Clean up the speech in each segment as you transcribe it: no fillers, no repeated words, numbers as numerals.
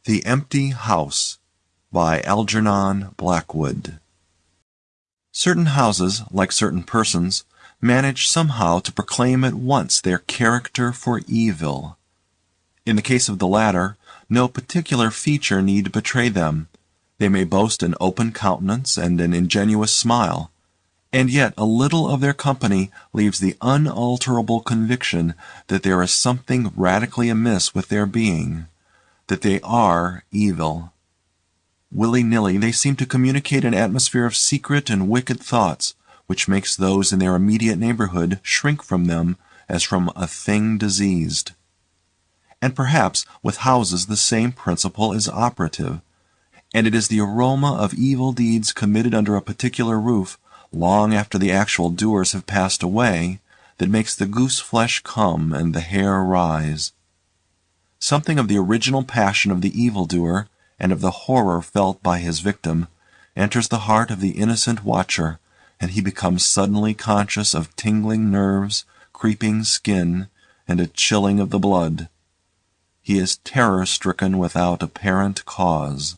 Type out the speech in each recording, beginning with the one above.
The Empty House by Algernon Blackwood. Certain houses, like certain persons, manage somehow to proclaim at once their character for evil. In the case of the latter, no particular feature need betray them. They may boast an open countenance and an ingenuous smile, and yet a little of their company leaves the unalterable conviction that there is something radically amiss with their being, that they are evil. Willy-nilly they seem to communicate an atmosphere of secret and wicked thoughts, which makes those in their immediate neighborhood shrink from them as from a thing diseased. And perhaps with houses the same principle is operative, and it is the aroma of evil deeds committed under a particular roof, long after the actual doers have passed away, that makes the goose-flesh come and the hair rise. Something of the original passion of the evildoer, and of the horror felt by his victim, enters the heart of the innocent watcher, and he becomes suddenly conscious of tingling nerves, creeping skin, and a chilling of the blood. He is terror-stricken without apparent cause.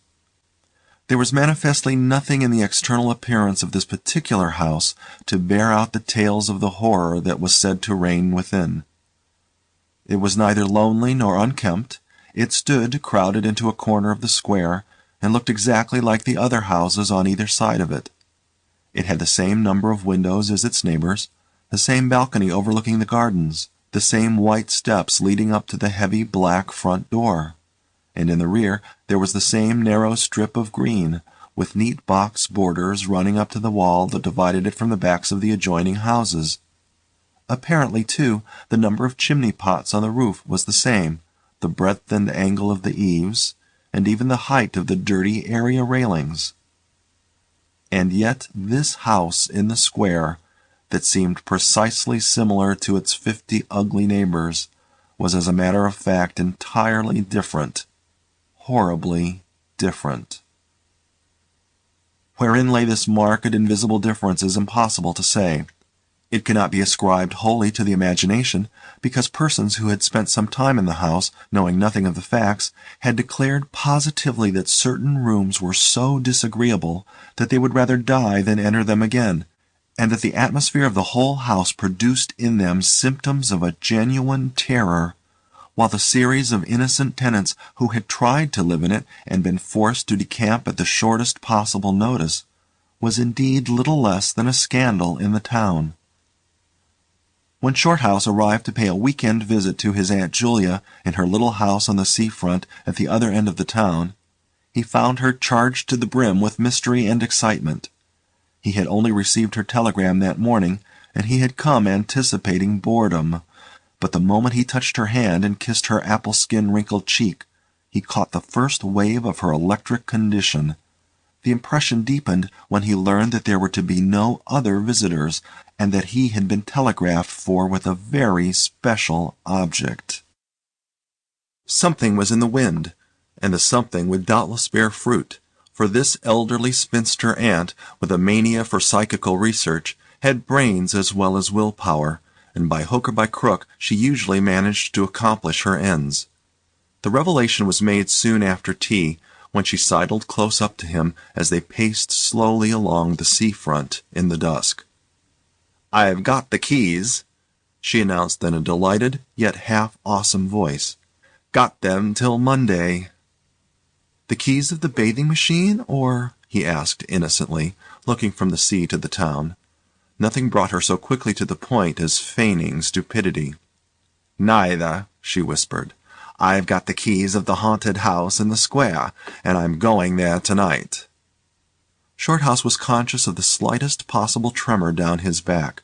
There was manifestly nothing in the external appearance of this particular house to bear out the tales of the horror that was said to reign within. It was neither lonely nor unkempt. It stood crowded into a corner of the square, and looked exactly like the other houses on either side of it. It had the same number of windows as its neighbors, the same balcony overlooking the gardens, the same white steps leading up to the heavy black front door, and in the rear there was the same narrow strip of green, with neat box borders running up to the wall that divided it from the backs of the adjoining houses. Apparently, too, the number of chimney-pots on the roof was the same, the breadth and angle of the eaves, and even the height of the dirty area railings. And yet this house in the square, that seemed precisely similar to its 50 ugly neighbors, was as a matter of fact entirely different, horribly different. Wherein lay this marked invisible difference is impossible to say. It cannot be ascribed wholly to the imagination, because persons who had spent some time in the house, knowing nothing of the facts, had declared positively that certain rooms were so disagreeable that they would rather die than enter them again, and that the atmosphere of the whole house produced in them symptoms of a genuine terror, while the series of innocent tenants who had tried to live in it and been forced to decamp at the shortest possible notice was indeed little less than a scandal in the town. When Shorthouse arrived to pay a week-end visit to his Aunt Julia in her little house on the sea-front at the other end of the town, he found her charged to the brim with mystery and excitement. He had only received her telegram that morning, and he had come anticipating boredom, but the moment he touched her hand and kissed her apple-skin wrinkled cheek, he caught the first wave of her electric condition. The impression deepened when he learned that there were to be no other visitors, and that he had been telegraphed for with a very special object. Something was in the wind, and the something would doubtless bear fruit, for this elderly spinster aunt, with a mania for psychical research, had brains as well as will-power, and by hook or by crook she usually managed to accomplish her ends. The revelation was made soon after tea, when she sidled close up to him as they paced slowly along the sea-front in the dusk. "I've got the keys," she announced in a delighted yet half-awesome voice. "Got them till Monday." "The keys of the bathing machine, or?" he asked innocently, looking from the sea to the town. Nothing brought her so quickly to the point as feigning stupidity. "Neither," she whispered. "I've got the keys of the haunted house in the square, and I'm going there tonight." Shorthouse was conscious of the slightest possible tremor down his back.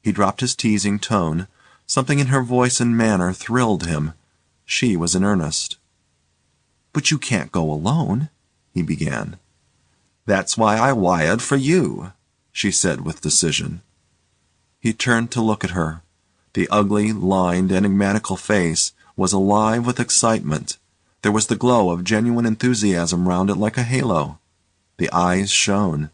He dropped his teasing tone. Something in her voice and manner thrilled him. She was in earnest. "But you can't go alone," he began. "That's why I wired for you," she said with decision. He turned to look at her. The ugly, lined, enigmatical face was alive with excitement. There was the glow of genuine enthusiasm round it like a halo. The eyes shone.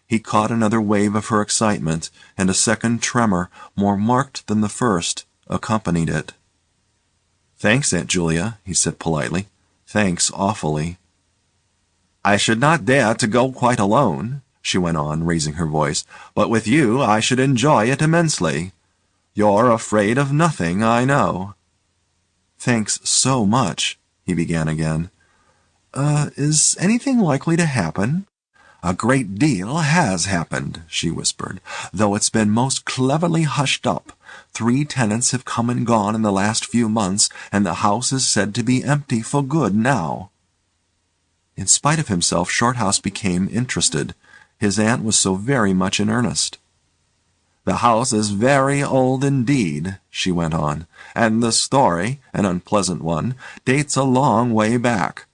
He caught another wave of her excitement, and a second tremor, more marked than the first, accompanied it. "Thanks, Aunt Julia," he said politely. "Thanks awfully." "I should not dare to go quite alone," she went on, raising her voice, "but with you I should enjoy it immensely. You're afraid of nothing, I know." "Thanks so much," he began again. Is anything likely to happen?" "A great deal has happened," she whispered, "though it's been most cleverly hushed up. 3 tenants have come and gone in the last few months, and the house is said to be empty for good now." In spite of himself, Shorthouse became interested. His aunt was so very much in earnest. "The house is very old indeed," she went on, "and the story, an unpleasant one, dates a long way back.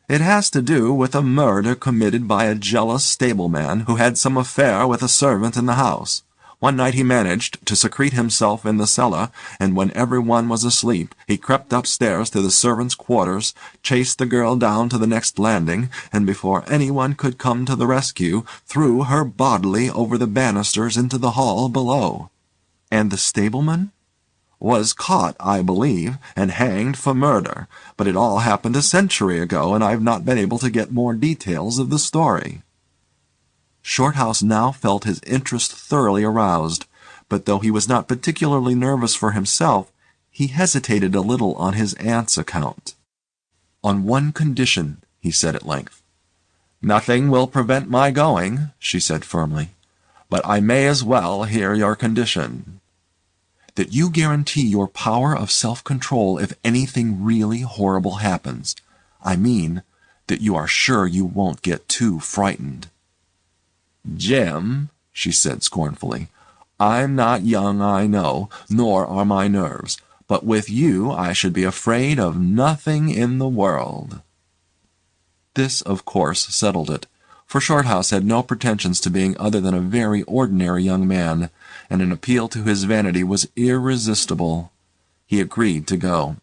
It has to do with a murder committed by a jealous stableman who had some affair with a servant in the house. One night he managed to secrete himself in the cellar, and when everyone was asleep, he crept upstairs to the servants' quarters, chased the girl down to the next landing, and before anyone could come to the rescue, threw her bodily over the banisters into the hall below." "And the stableman?" "Was caught, I believe, and hanged for murder, but it all happened a century ago, and I've not been able to get more details of the story." Shorthouse now felt his interest thoroughly aroused, but though he was not particularly nervous for himself, he hesitated a little on his aunt's account. "On one condition," he said at length. "Nothing will prevent my going," she said firmly, "but I may as well hear your condition." "That you guarantee your power of self-control if anything really horrible happens. I mean, that you are sure you won't get too frightened." "Jim," she said scornfully, "I'm not young, I know, nor are my nerves, but with you I should be afraid of nothing in the world." This, of course, settled it, for Shorthouse had no pretensions to being other than a very ordinary young man, and an appeal to his vanity was irresistible. He agreed to go.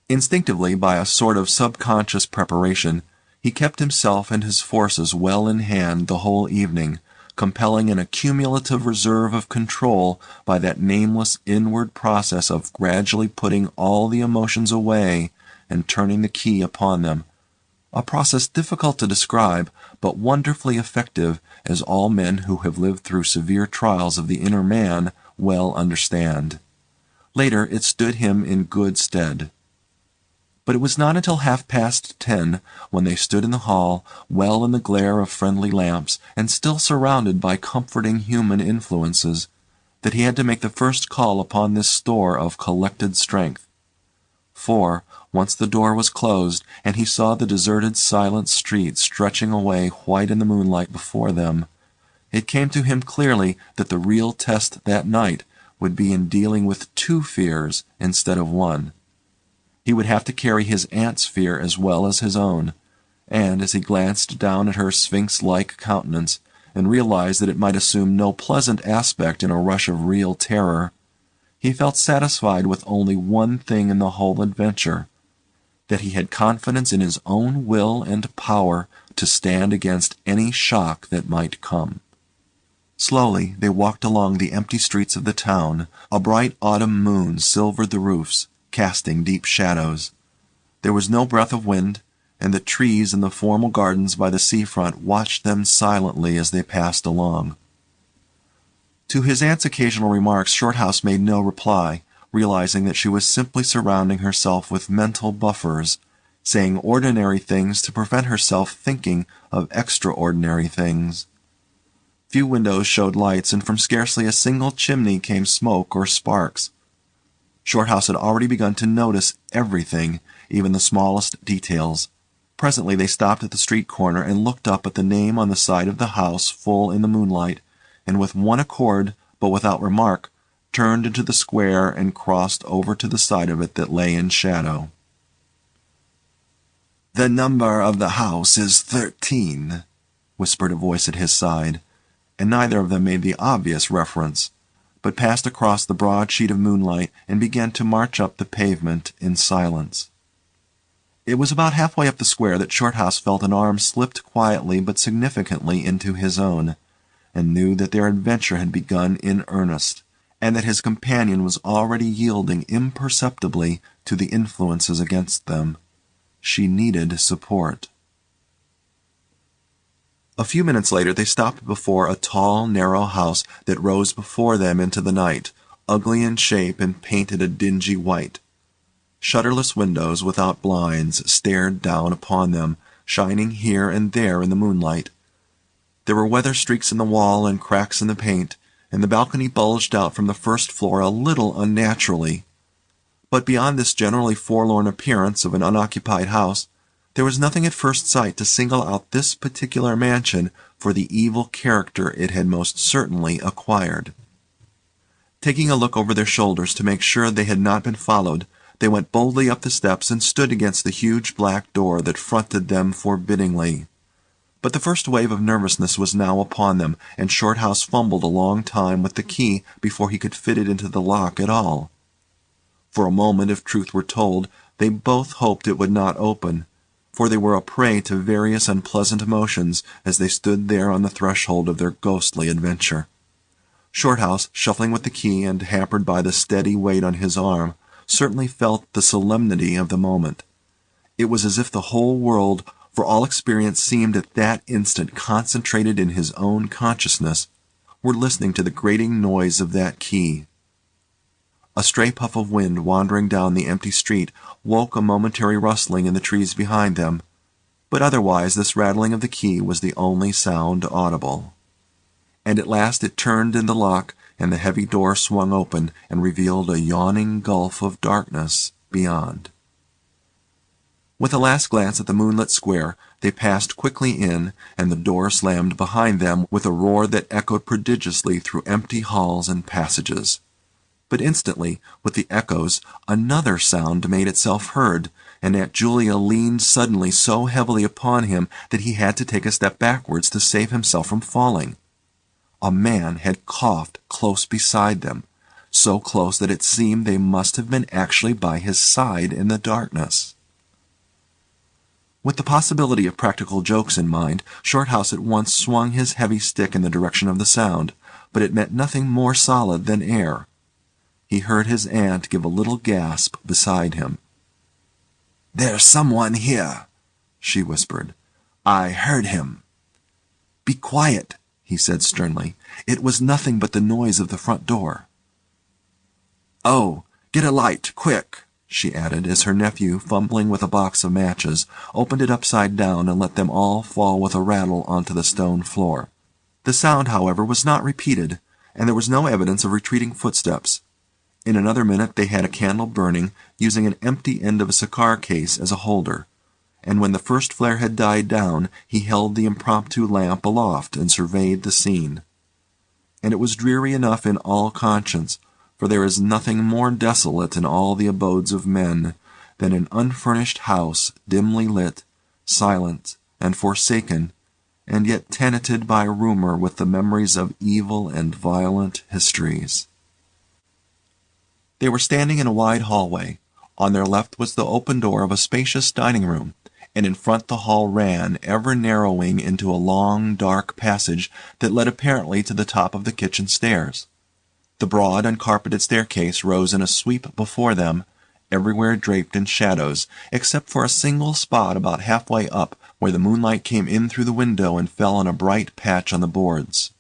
Instinctively, by a sort of subconscious preparation, he kept himself and his forces well in hand the whole evening, compelling an accumulative reserve of control by that nameless inward process of gradually putting all the emotions away and turning the key upon them, a process difficult to describe, but wonderfully effective, as all men who have lived through severe trials of the inner man well understand. Later it stood him in good stead. But it was not until 10:30, when they stood in the hall, well in the glare of friendly lamps, and still surrounded by comforting human influences, that he had to make the first call upon this store of collected strength. For, once the door was closed, and he saw the deserted silent street stretching away white in the moonlight before them, it came to him clearly that the real test that night would be in dealing with 2 fears instead of 1. He would have to carry his aunt's fear as well as his own, and, as he glanced down at her sphinx-like countenance, and realized that it might assume no pleasant aspect in a rush of real terror, he felt satisfied with only one thing in the whole adventure, that he had confidence in his own will and power to stand against any shock that might come. Slowly they walked along the empty streets of the town. A bright autumn moon silvered the roofs, casting deep shadows. There was no breath of wind, and the trees in the formal gardens by the seafront watched them silently as they passed along. To his aunt's occasional remarks Shorthouse made no reply, realizing that she was simply surrounding herself with mental buffers, saying ordinary things to prevent herself thinking of extraordinary things. Few windows showed lights, and from scarcely a single chimney came smoke or sparks. Shorthouse had already begun to notice everything, even the smallest details. Presently they stopped at the street corner and looked up at the name on the side of the house full in the moonlight, and with one accord, but without remark, turned into the square and crossed over to the side of it that lay in shadow. "The number of the house is 13, whispered a voice at his side, and neither of them made the obvious reference, but passed across the broad sheet of moonlight and began to march up the pavement in silence. It was about halfway up the square that Shorthouse felt an arm slipped quietly but significantly into his own, and knew that their adventure had begun in earnest, and that his companion was already yielding imperceptibly to the influences against them. She needed support. A few minutes later they stopped before a tall, narrow house that rose before them into the night, ugly in shape and painted a dingy white. Shutterless windows without blinds stared down upon them, shining here and there in the moonlight. There were weather streaks in the wall and cracks in the paint, and the balcony bulged out from the first floor a little unnaturally. But beyond this generally forlorn appearance of an unoccupied house, there was nothing at first sight to single out this particular mansion for the evil character it had most certainly acquired. Taking a look over their shoulders to make sure they had not been followed, they went boldly up the steps and stood against the huge black door that fronted them forbiddingly. But the first wave of nervousness was now upon them, and Shorthouse fumbled a long time with the key before he could fit it into the lock at all. For a moment, if truth were told, they both hoped it would not open, for they were a prey to various unpleasant emotions as they stood there on the threshold of their ghostly adventure. Shorthouse, shuffling with the key and hampered by the steady weight on his arm, certainly felt the solemnity of the moment. It was as if the whole world, for all experience, seemed at that instant concentrated in his own consciousness, were listening to the grating noise of that key. A stray puff of wind wandering down the empty street woke a momentary rustling in the trees behind them, but otherwise this rattling of the key was the only sound audible. And at last it turned in the lock, and the heavy door swung open and revealed a yawning gulf of darkness beyond. With a last glance at the moonlit square, they passed quickly in, and the door slammed behind them with a roar that echoed prodigiously through empty halls and passages. But instantly, with the echoes, another sound made itself heard, and Aunt Julia leaned suddenly so heavily upon him that he had to take a step backwards to save himself from falling. A man had coughed close beside them, so close that it seemed they must have been actually by his side in the darkness. With the possibility of practical jokes in mind, Shorthouse at once swung his heavy stick in the direction of the sound, but it met nothing more solid than air. He heard his aunt give a little gasp beside him. "There's someone here," she whispered. "I heard him." "Be quiet," he said sternly. "It was nothing but the noise of the front door." "Oh, get a light, quick," she added, as her nephew, fumbling with a box of matches, opened it upside down and let them all fall with a rattle onto the stone floor. The sound, however, was not repeated, and there was no evidence of retreating footsteps. In another minute they had a candle burning, using an empty end of a cigar case as a holder, and when the first flare had died down he held the impromptu lamp aloft and surveyed the scene. And it was dreary enough in all conscience, for there is nothing more desolate in all the abodes of men than an unfurnished house dimly lit, silent, and forsaken, and yet tenanted by rumour with the memories of evil and violent histories. They were standing in a wide hallway. On their left was the open door of a spacious dining room, and in front the hall ran, ever narrowing into a long, dark passage that led apparently to the top of the kitchen stairs. The broad, uncarpeted staircase rose in a sweep before them, everywhere draped in shadows, except for a single spot about halfway up where the moonlight came in through the window and fell on a bright patch on the boards.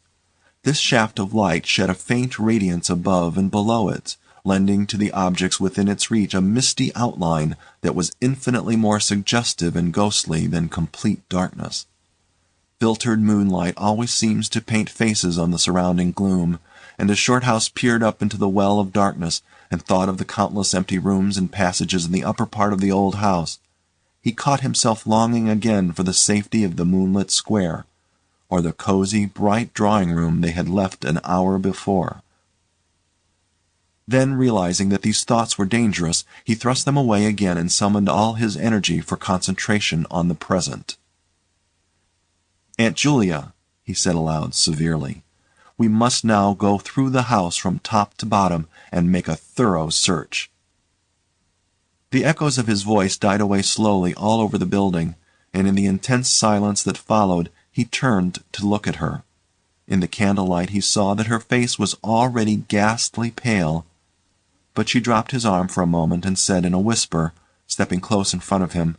This shaft of light shed a faint radiance above and below it, lending to the objects within its reach a misty outline that was infinitely more suggestive and ghostly than complete darkness. Filtered moonlight always seems to paint faces on the surrounding gloom, and as Shorthouse peered up into the well of darkness and thought of the countless empty rooms and passages in the upper part of the old house, he caught himself longing again for the safety of the moonlit square, or the cosy, bright drawing-room they had left an hour before. Then, realizing that these thoughts were dangerous, he thrust them away again and summoned all his energy for concentration on the present. "Aunt Julia," he said aloud, severely, "we must now go through the house from top to bottom and make a thorough search." The echoes of his voice died away slowly all over the building, and in the intense silence that followed he turned to look at her. In the candlelight he saw that her face was already ghastly pale, but she dropped his arm for a moment and said in a whisper, stepping close in front of him,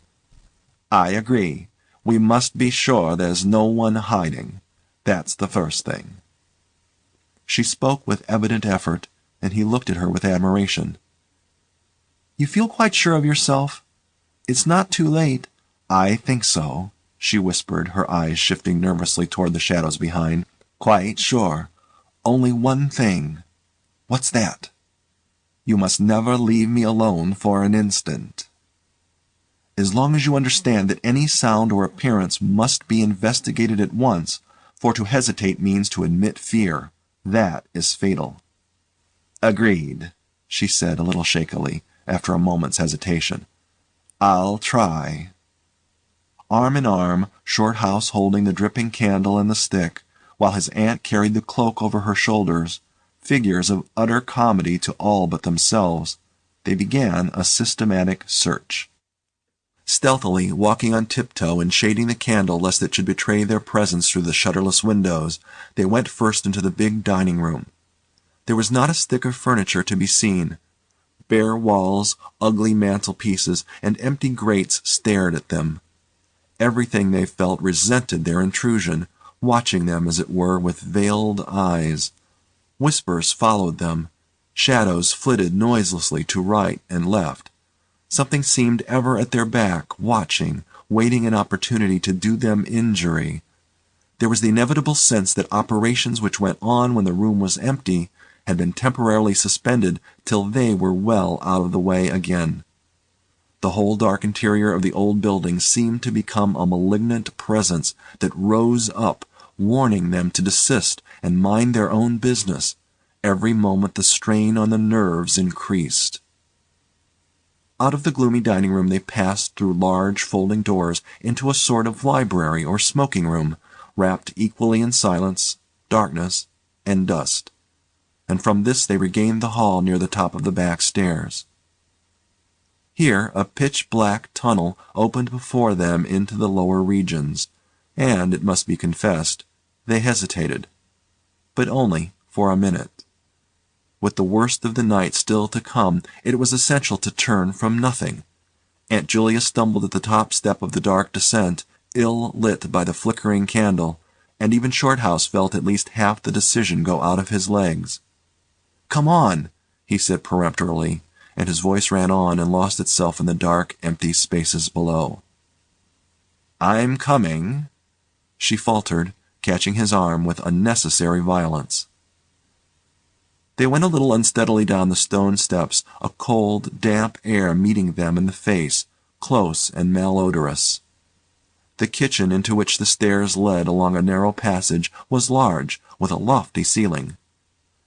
I agree. We must be sure there's no one hiding. That's the first thing." She spoke with evident effort, and he looked at her with admiration. "You feel quite sure of yourself? It's not too late." "I think so," she whispered, her eyes shifting nervously toward the shadows behind. "Quite sure. Only one thing." "What's that?" "You must never leave me alone for an instant." "As long as you understand that any sound or appearance must be investigated at once, for to hesitate means to admit fear. That is fatal." "Agreed," she said a little shakily, after a moment's hesitation. "I'll try." Arm in arm, Shorthouse holding the dripping candle and the stick, while his aunt carried the cloak over her shoulders, figures of utter comedy to all but themselves, they began a systematic search. Stealthily, walking on tiptoe and shading the candle lest it should betray their presence through the shutterless windows, they went first into the big dining room. There was not a stick of furniture to be seen. Bare walls, ugly mantelpieces, and empty grates stared at them. Everything, they felt, resented their intrusion, watching them, as it were, with veiled eyes. Whispers followed them. Shadows flitted noiselessly to right and left. Something seemed ever at their back, watching, waiting an opportunity to do them injury. There was the inevitable sense that operations which went on when the room was empty had been temporarily suspended till they were well out of the way again. The whole dark interior of the old building seemed to become a malignant presence that rose up, warning them to desist and mind their own business. Every moment the strain on the nerves increased. Out of the gloomy dining room they passed through large folding doors into a sort of library or smoking room, wrapped equally in silence, darkness, and dust, and from this they regained the hall near the top of the back stairs. Here a pitch-black tunnel opened before them into the lower regions, and, it must be confessed, they hesitated, but only for a minute. With the worst of the night still to come, it was essential to turn from nothing. Aunt Julia stumbled at the top step of the dark descent, ill lit by the flickering candle, and even Shorthouse felt at least half the decision go out of his legs. "Come on," he said peremptorily, and his voice ran on and lost itself in the dark, empty spaces below. "I'm coming," she faltered, catching his arm with unnecessary violence. They went a little unsteadily down the stone steps, a cold, damp air meeting them in the face, close and malodorous. The kitchen, into which the stairs led along a narrow passage, was large, with a lofty ceiling.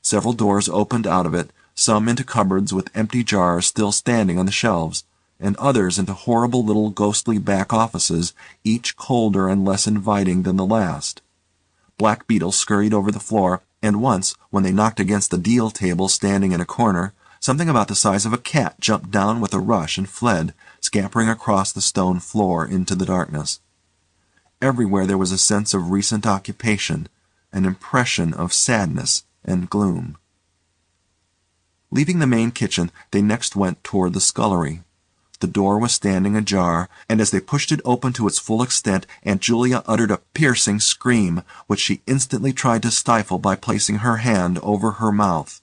Several doors opened out of it, some into cupboards with empty jars still standing on the shelves, and others into horrible little ghostly back offices, each colder and less inviting than the last. Black beetles scurried over the floor, and once, when they knocked against the deal table standing in a corner, something about the size of a cat jumped down with a rush and fled, scampering across the stone floor into the darkness. Everywhere there was a sense of recent occupation, an impression of sadness and gloom. Leaving the main kitchen, they next went toward the scullery. The door was standing ajar, and as they pushed it open to its full extent, Aunt Julia uttered a piercing scream, which she instantly tried to stifle by placing her hand over her mouth.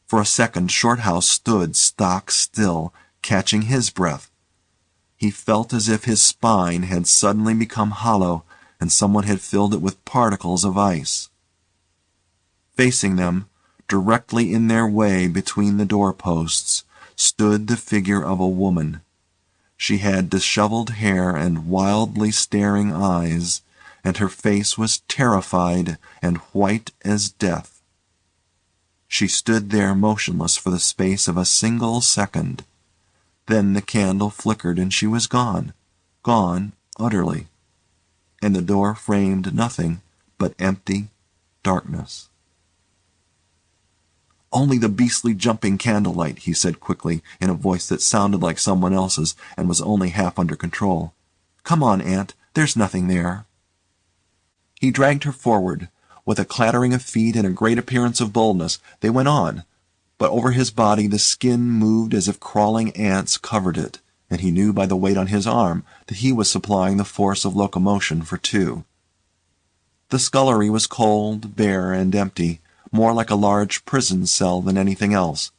For a second Shorthouse stood stock still, catching his breath. He felt as if his spine had suddenly become hollow, and someone had filled it with particles of ice. Facing them, directly in their way between the doorposts, stood the figure of a woman. She had disheveled hair and wildly staring eyes, and her face was terrified and white as death. She stood there motionless for the space of a single second. Then the candle flickered and she was gone, gone utterly, and the door framed nothing but empty darkness. "Only the beastly jumping candlelight," he said quickly, in a voice that sounded like someone else's and was only half under control. "Come on, Aunt, there's nothing there." He dragged her forward. With a clattering of feet and a great appearance of boldness, they went on, but over his body the skin moved as if crawling ants covered it, and he knew by the weight on his arm that he was supplying the force of locomotion for two. The scullery was cold, bare, and empty, more like a large prison cell than anything else.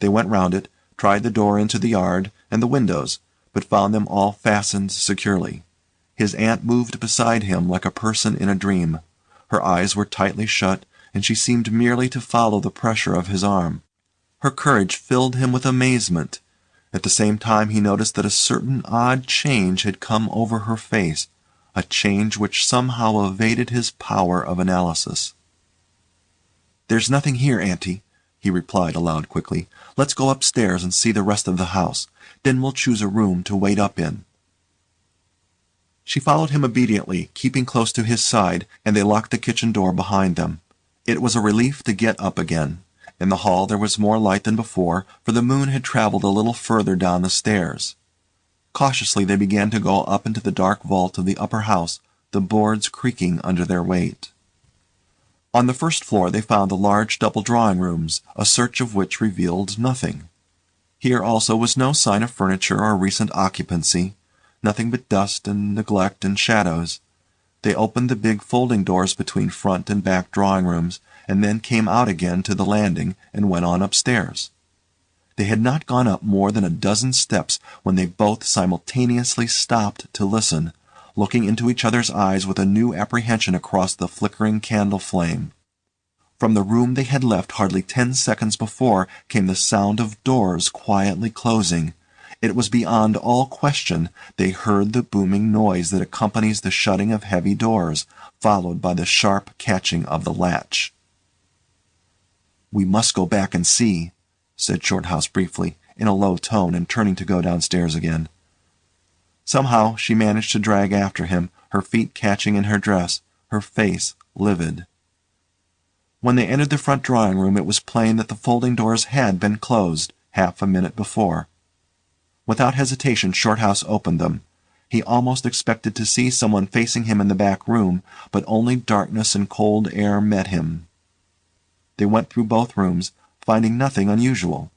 They went round it, tried the door into the yard, and the windows, but found them all fastened securely. His aunt moved beside him like a person in a dream. Her eyes were tightly shut, and she seemed merely to follow the pressure of his arm. Her courage filled him with amazement. At the same time he noticed that a certain odd change had come over her face, a change which somehow evaded his power of analysis. "There's nothing here, Auntie," he replied aloud quickly. "Let's go upstairs and see the rest of the house. Then we'll choose a room to wait up in." She followed him obediently, keeping close to his side, and they locked the kitchen door behind them. It was a relief to get up again. In the hall there was more light than before, for the moon had traveled a little further down the stairs. Cautiously they began to go up into the dark vault of the upper house, the boards creaking under their weight. On the first floor they found the large double drawing rooms, a search of which revealed nothing. Here also was no sign of furniture or recent occupancy, nothing but dust and neglect and shadows. They opened the big folding doors between front and back drawing rooms, and then came out again to the landing and went on upstairs. They had not gone up more than a dozen steps when they both simultaneously stopped to listen, looking into each other's eyes with a new apprehension across the flickering candle flame. From the room they had left hardly 10 seconds before came the sound of doors quietly closing. It was beyond all question they heard the booming noise that accompanies the shutting of heavy doors, followed by the sharp catching of the latch. "We must go back and see," said Shorthouse briefly, in a low tone, and turning to go downstairs again. Somehow she managed to drag after him, her feet catching in her dress, her face livid. When they entered the front drawing room it was plain that the folding doors had been closed, half a minute before. Without hesitation Shorthouse opened them. He almost expected to see someone facing him in the back room, but only darkness and cold air met him. They went through both rooms, finding nothing unusual.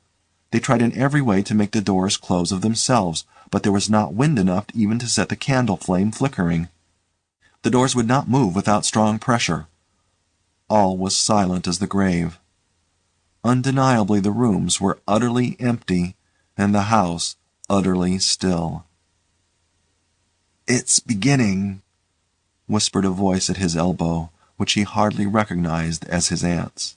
They tried in every way to make the doors close of themselves, but there was not wind enough even to set the candle flame flickering. The doors would not move without strong pressure. All was silent as the grave. Undeniably the rooms were utterly empty, and the house utterly still. "It's beginning," whispered a voice at his elbow, which he hardly recognized as his aunt's.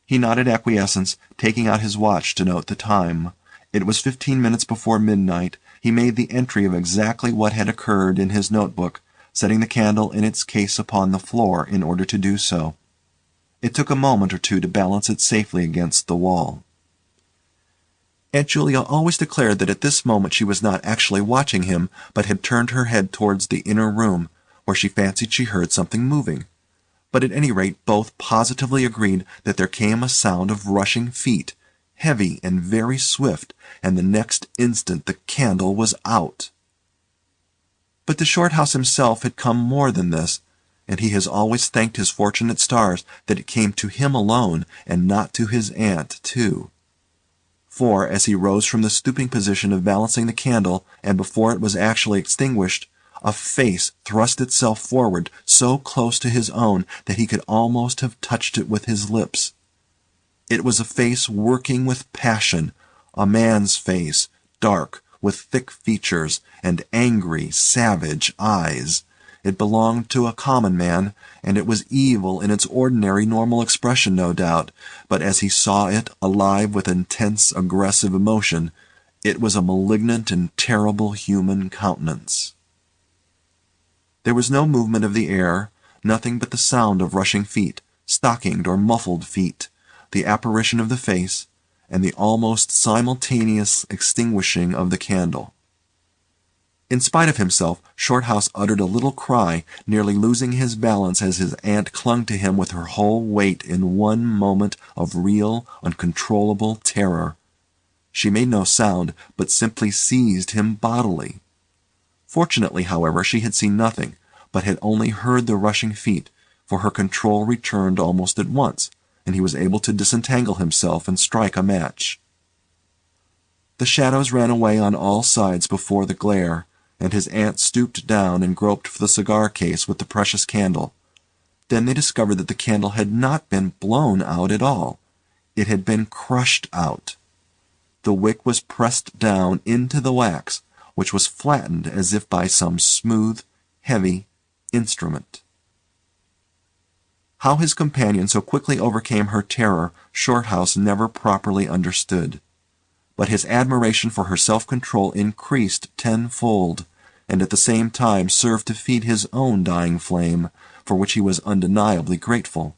He nodded acquiescence, taking out his watch to note the time. It was 15 minutes before midnight. He made the entry of exactly what had occurred in his notebook, setting the candle in its case upon the floor in order to do so. It took a moment or two to balance it safely against the wall. Aunt Julia always declared that at this moment she was not actually watching him, but had turned her head towards the inner room, where she fancied she heard something moving. But at any rate both positively agreed that there came a sound of rushing feet, heavy and very swift, and the next instant the candle was out. But to Shorthouse himself had come more than this, and he has always thanked his fortunate stars that it came to him alone, and not to his aunt too. For, as he rose from the stooping position of balancing the candle, and before it was actually extinguished, a face thrust itself forward so close to his own that he could almost have touched it with his lips. It was a face working with passion, a man's face, dark, with thick features, and angry, savage eyes. It belonged to a common man, and it was evil in its ordinary normal expression, no doubt, but as he saw it, alive with intense, aggressive emotion, it was a malignant and terrible human countenance. There was no movement of the air, nothing but the sound of rushing feet, stockinged or muffled feet, the apparition of the face, and the almost simultaneous extinguishing of the candle. In spite of himself, Shorthouse uttered a little cry, nearly losing his balance as his aunt clung to him with her whole weight in one moment of real, uncontrollable terror. She made no sound, but simply seized him bodily. Fortunately, however, she had seen nothing, but had only heard the rushing feet, for her control returned almost at once, and he was able to disentangle himself and strike a match. The shadows ran away on all sides before the glare, and his aunt stooped down and groped for the cigar case with the precious candle. Then they discovered that the candle had not been blown out at all. It had been crushed out. The wick was pressed down into the wax, which was flattened as if by some smooth, heavy instrument. How his companion so quickly overcame her terror Shorthouse never properly understood. But his admiration for her self-control increased tenfold, and at the same time served to feed his own dying flame, for which he was undeniably grateful.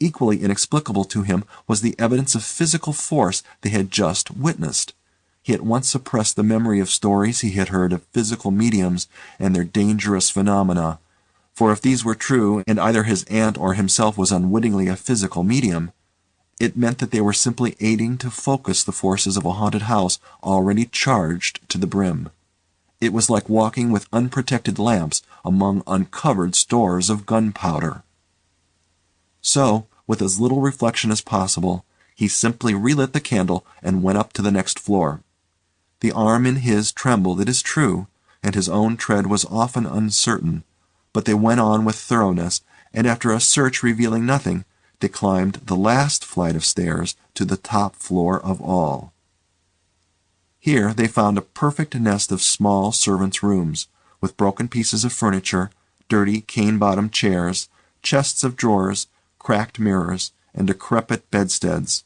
Equally inexplicable to him was the evidence of physical force they had just witnessed. He at once suppressed the memory of stories he had heard of physical mediums and their dangerous phenomena, for if these were true, and either his aunt or himself was unwittingly a physical medium, it meant that they were simply aiding to focus the forces of a haunted house already charged to the brim. It was like walking with unprotected lamps among uncovered stores of gunpowder. So, with as little reflection as possible, he simply relit the candle and went up to the next floor. The arm in his trembled, it is true, and his own tread was often uncertain, but they went on with thoroughness, and after a search revealing nothing, they climbed the last flight of stairs to the top floor of all. Here they found a perfect nest of small servants' rooms, with broken pieces of furniture, dirty cane-bottomed chairs, chests of drawers, cracked mirrors, and decrepit bedsteads.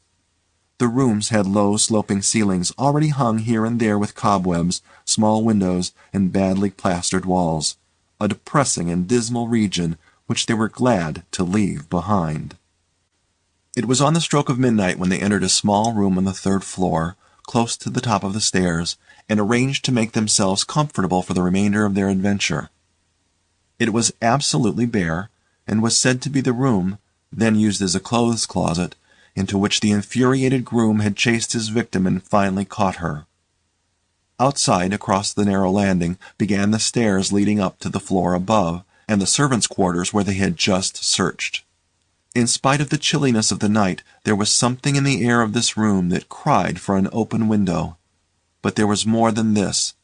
The rooms had low sloping ceilings already hung here and there with cobwebs, small windows, and badly plastered walls, a depressing and dismal region which they were glad to leave behind. It was on the stroke of midnight when they entered a small room on the third floor, close to the top of the stairs, and arranged to make themselves comfortable for the remainder of their adventure. It was absolutely bare, and was said to be the room, then used as a clothes closet, into which the infuriated groom had chased his victim and finally caught her. Outside, across the narrow landing, began the stairs leading up to the floor above, and the servants' quarters where they had just searched. In spite of the chilliness of the night, there was something in the air of this room that cried for an open window. But there was more than this.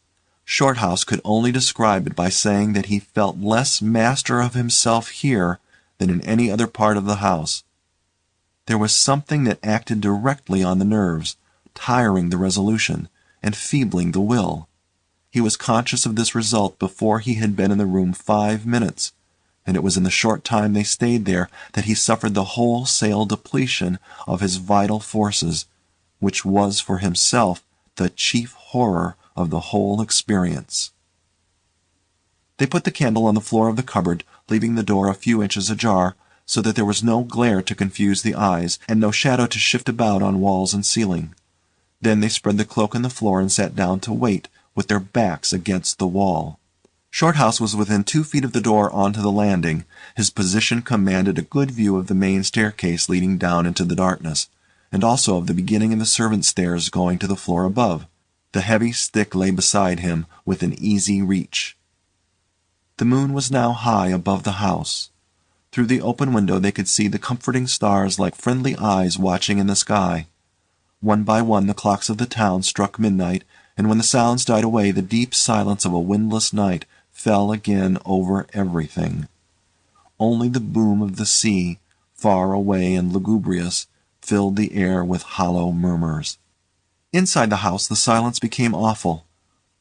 Shorthouse could only describe it by saying that he felt less master of himself here than in any other part of the house. There was something that acted directly on the nerves, tiring the resolution, and feebling the will. He was conscious of this result before he had been in the room 5 minutes, and it was in the short time they stayed there that he suffered the wholesale depletion of his vital forces, which was for himself the chief horror of the whole experience. They put the candle on the floor of the cupboard, leaving the door a few inches ajar, so that there was no glare to confuse the eyes, and no shadow to shift about on walls and ceiling. Then they spread the cloak on the floor and sat down to wait, with their backs against the wall. Shorthouse was within 2 feet of the door onto the landing. His position commanded a good view of the main staircase leading down into the darkness, and also of the beginning of the servants' stairs going to the floor above. The heavy stick lay beside him, within easy reach. The moon was now high above the house. Through the open window they could see the comforting stars like friendly eyes watching in the sky. One by one the clocks of the town struck midnight, and when the sounds died away the deep silence of a windless night fell again over everything. Only the boom of the sea, far away and lugubrious, filled the air with hollow murmurs. Inside the house the silence became awful.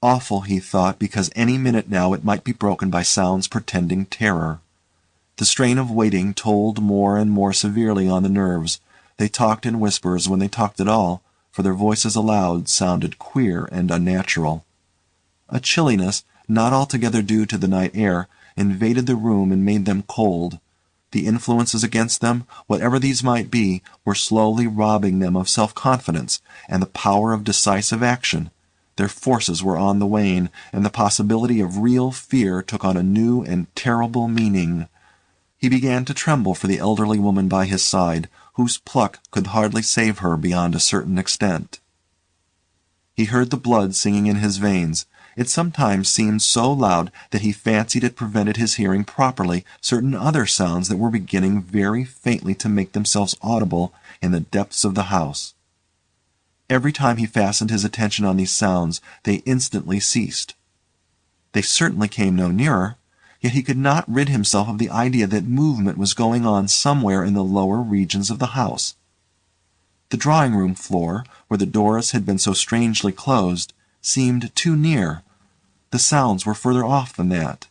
Awful, he thought, because any minute now it might be broken by sounds portending terror. The strain of waiting told more and more severely on the nerves. They talked in whispers when they talked at all, for their voices aloud sounded queer and unnatural. A chilliness, not altogether due to the night air, invaded the room and made them cold. The influences against them, whatever these might be, were slowly robbing them of self-confidence and the power of decisive action. Their forces were on the wane, and the possibility of real fear took on a new and terrible meaning. He began to tremble for the elderly woman by his side, whose pluck could hardly save her beyond a certain extent. He heard the blood singing in his veins. It sometimes seemed so loud that he fancied it prevented his hearing properly certain other sounds that were beginning very faintly to make themselves audible in the depths of the house. Every time he fastened his attention on these sounds, they instantly ceased. They certainly came no nearer, yet he could not rid himself of the idea that movement was going on somewhere in the lower regions of the house. The drawing-room floor, where the doors had been so strangely closed, seemed too near. The sounds were further off than that.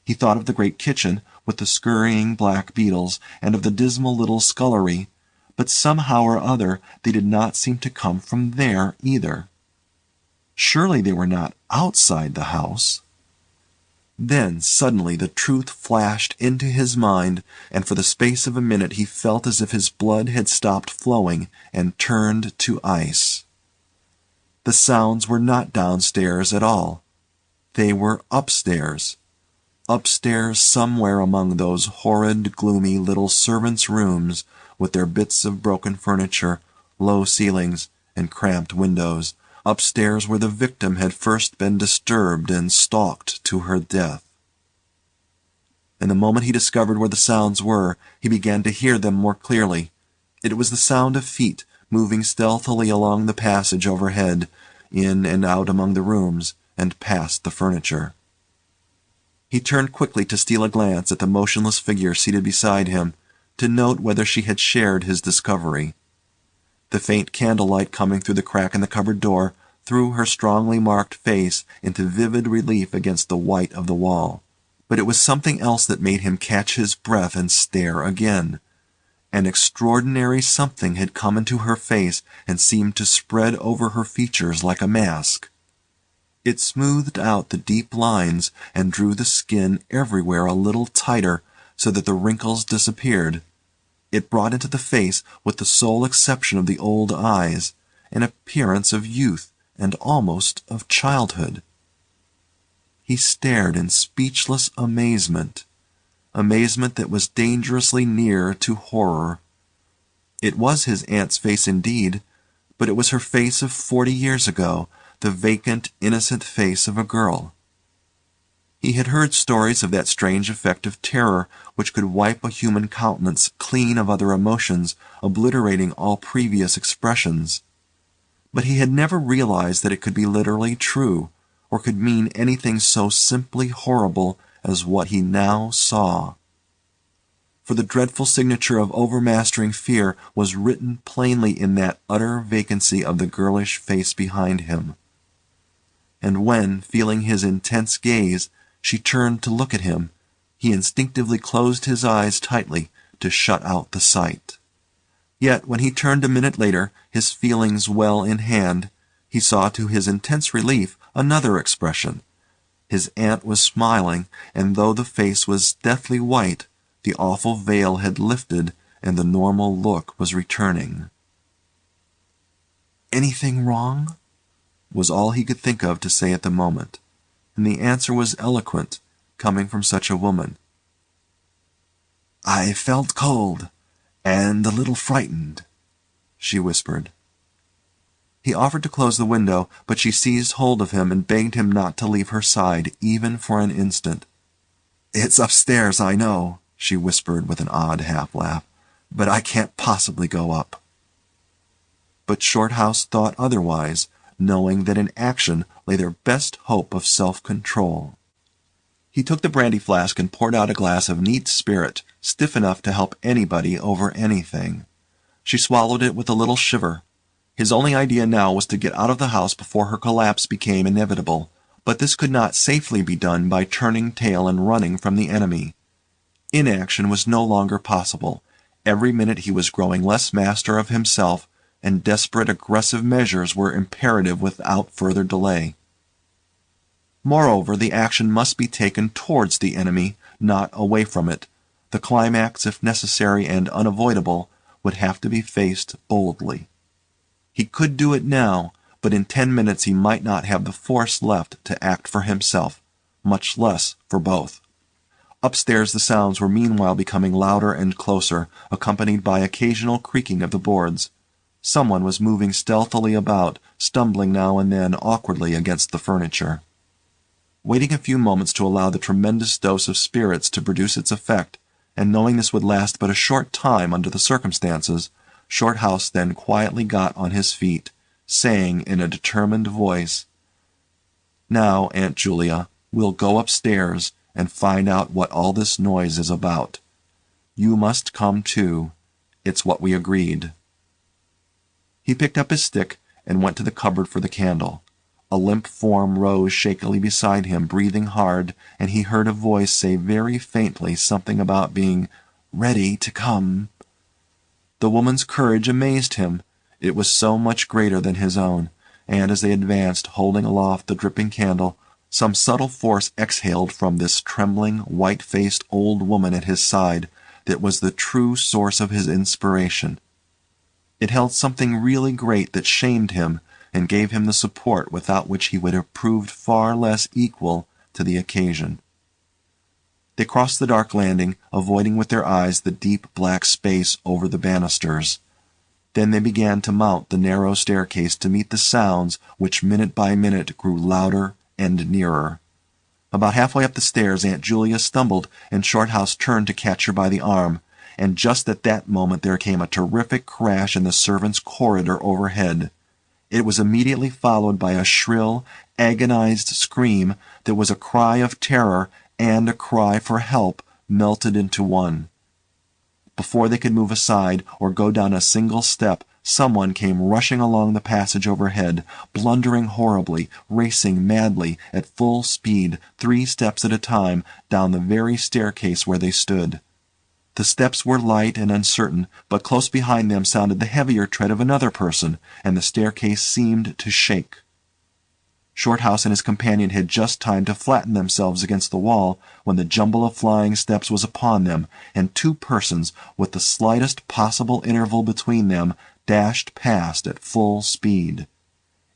He thought of the great kitchen, with the scurrying black beetles, and of the dismal little scullery, but somehow or other they did not seem to come from there either. Surely they were not outside the house. Then suddenly the truth flashed into his mind, and for the space of a minute he felt as if his blood had stopped flowing and turned to ice. The sounds were not downstairs at all. They were upstairs. Upstairs somewhere among those horrid, gloomy little servants' rooms, with their bits of broken furniture, low ceilings, and cramped windows, upstairs where the victim had first been disturbed and stalked to her death. And the moment he discovered where the sounds were, he began to hear them more clearly. It was the sound of feet moving stealthily along the passage overhead, in and out among the rooms, and past the furniture. He turned quickly to steal a glance at the motionless figure seated beside him, to note whether she had shared his discovery. The faint candlelight coming through the crack in the cupboard door threw her strongly marked face into vivid relief against the white of the wall. But it was something else that made him catch his breath and stare again. An extraordinary something had come into her face and seemed to spread over her features like a mask. It smoothed out the deep lines and drew the skin everywhere a little tighter so that the wrinkles disappeared. It brought into the face, with the sole exception of the old eyes, an appearance of youth and almost of childhood. He stared in speechless amazement that was dangerously near to horror. It was his aunt's face indeed, but it was her face of 40 years ago, the vacant, innocent face of a girl. He had heard stories of that strange effect of terror which could wipe a human countenance clean of other emotions, obliterating all previous expressions. But he had never realized that it could be literally true, or could mean anything so simply horrible as what he now saw. For the dreadful signature of overmastering fear was written plainly in that utter vacancy of the girlish face behind him. And when, feeling his intense gaze, she turned to look at him, he instinctively closed his eyes tightly to shut out the sight. Yet when he turned a minute later, his feelings well in hand, he saw to his intense relief another expression. His aunt was smiling, and though the face was deathly white, the awful veil had lifted and the normal look was returning. "Anything wrong?" was all he could think of to say at the moment, and the answer was eloquent, coming from such a woman. "I felt cold, and a little frightened," she whispered. He offered to close the window, but she seized hold of him and begged him not to leave her side, even for an instant. "It's upstairs, I know," she whispered with an odd half-laugh, "but I can't possibly go up." But Shorthouse thought otherwise, knowing that in action lay their best hope of self-control. He took the brandy flask and poured out a glass of neat spirit, stiff enough to help anybody over anything. She swallowed it with a little shiver. His only idea now was to get out of the house before her collapse became inevitable, but this could not safely be done by turning tail and running from the enemy. Inaction was no longer possible. Every minute he was growing less master of himself, and desperate aggressive measures were imperative without further delay. Moreover, the action must be taken towards the enemy, not away from it. The climax, if necessary and unavoidable, would have to be faced boldly. He could do it now, but in 10 minutes he might not have the force left to act for himself, much less for both. Upstairs the sounds were meanwhile becoming louder and closer, accompanied by occasional creaking of the boards. Someone was moving stealthily about, stumbling now and then awkwardly against the furniture. Waiting a few moments to allow the tremendous dose of spirits to produce its effect, and knowing this would last but a short time under the circumstances, Shorthouse then quietly got on his feet, saying in a determined voice, "Now, Aunt Julia, we'll go upstairs and find out what all this noise is about. You must come too. It's what we agreed." He picked up his stick and went to the cupboard for the candle. A limp form rose shakily beside him, breathing hard, and he heard a voice say very faintly something about being ready to come. The woman's courage amazed him. It was so much greater than his own, and as they advanced, holding aloft the dripping candle, some subtle force exhaled from this trembling, white-faced old woman at his side that was the true source of his inspiration. It held something really great that shamed him and gave him the support without which he would have proved far less equal to the occasion. They crossed the dark landing, avoiding with their eyes the deep black space over the banisters. Then they began to mount the narrow staircase to meet the sounds which minute by minute grew louder and nearer. About halfway up the stairs Aunt Julia stumbled, and Shorthouse turned to catch her by the arm, and just at that moment there came a terrific crash in the servants' corridor overhead. It was immediately followed by a shrill, agonized scream that was a cry of terror and a cry for help melted into one. Before they could move aside or go down a single step, someone came rushing along the passage overhead, blundering horribly, racing madly, at full speed, 3 steps at a time, down the very staircase where they stood. The steps were light and uncertain, but close behind them sounded the heavier tread of another person, and the staircase seemed to shake. Shorthouse and his companion had just time to flatten themselves against the wall when the jumble of flying steps was upon them, and 2 persons, with the slightest possible interval between them, dashed past at full speed.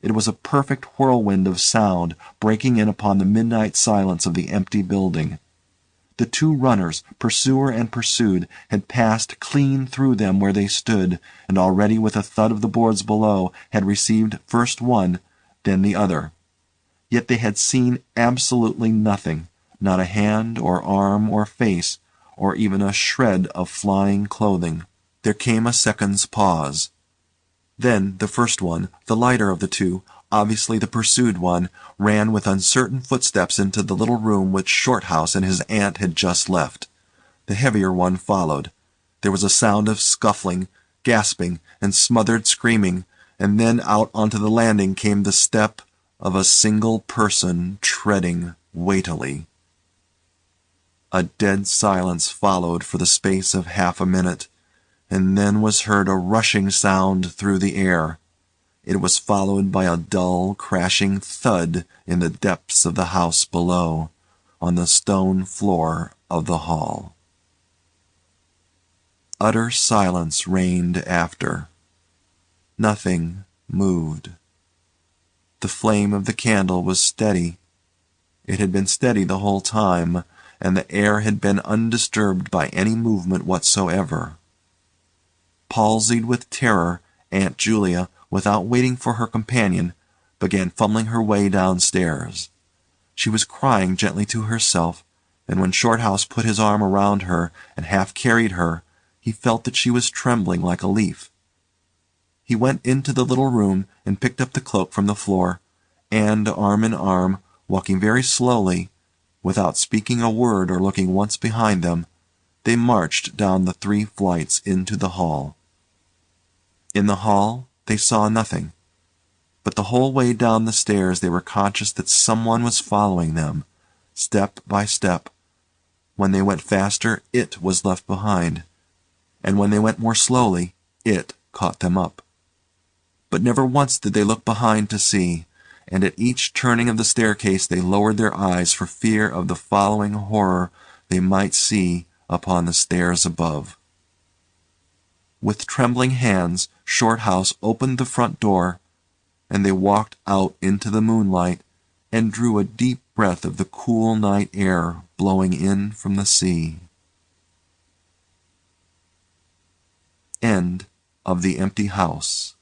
It was a perfect whirlwind of sound breaking in upon the midnight silence of the empty building. The 2 runners, pursuer and pursued, had passed clean through them where they stood, and already with a thud of the boards below had received first one, then the other. Yet they had seen absolutely nothing, not a hand or arm or face, or even a shred of flying clothing. There came a second's pause. Then the first one, the lighter of the 2, obviously the pursued one, ran with uncertain footsteps into the little room which Shorthouse and his aunt had just left. The heavier one followed. There was a sound of scuffling, gasping, and smothered screaming, and then out onto the landing came the step of a single person treading weightily. A dead silence followed for the space of half a minute, and then was heard a rushing sound through the air. It was followed by a dull, crashing thud in the depths of the house below, on the stone floor of the hall. Utter silence reigned after. Nothing moved. The flame of the candle was steady. It had been steady the whole time, and the air had been undisturbed by any movement whatsoever. Palsied with terror, Aunt Julia, without waiting for her companion, began fumbling her way downstairs. She was crying gently to herself, and when Shorthouse put his arm around her and half carried her, he felt that she was trembling like a leaf. He went into the little room and picked up the cloak from the floor, and, arm in arm, walking very slowly, without speaking a word or looking once behind them, they marched down the 3 flights into the hall. In the hall they saw nothing, but the whole way down the stairs they were conscious that someone was following them, step by step. When they went faster, it was left behind, and when they went more slowly, it caught them up. But never once did they look behind to see, and at each turning of the staircase they lowered their eyes for fear of the following horror they might see upon the stairs above. With trembling hands, Shorthouse opened the front door, and they walked out into the moonlight and drew a deep breath of the cool night air blowing in from the sea. End of The Empty House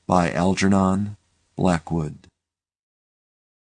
by Algernon Blackwood.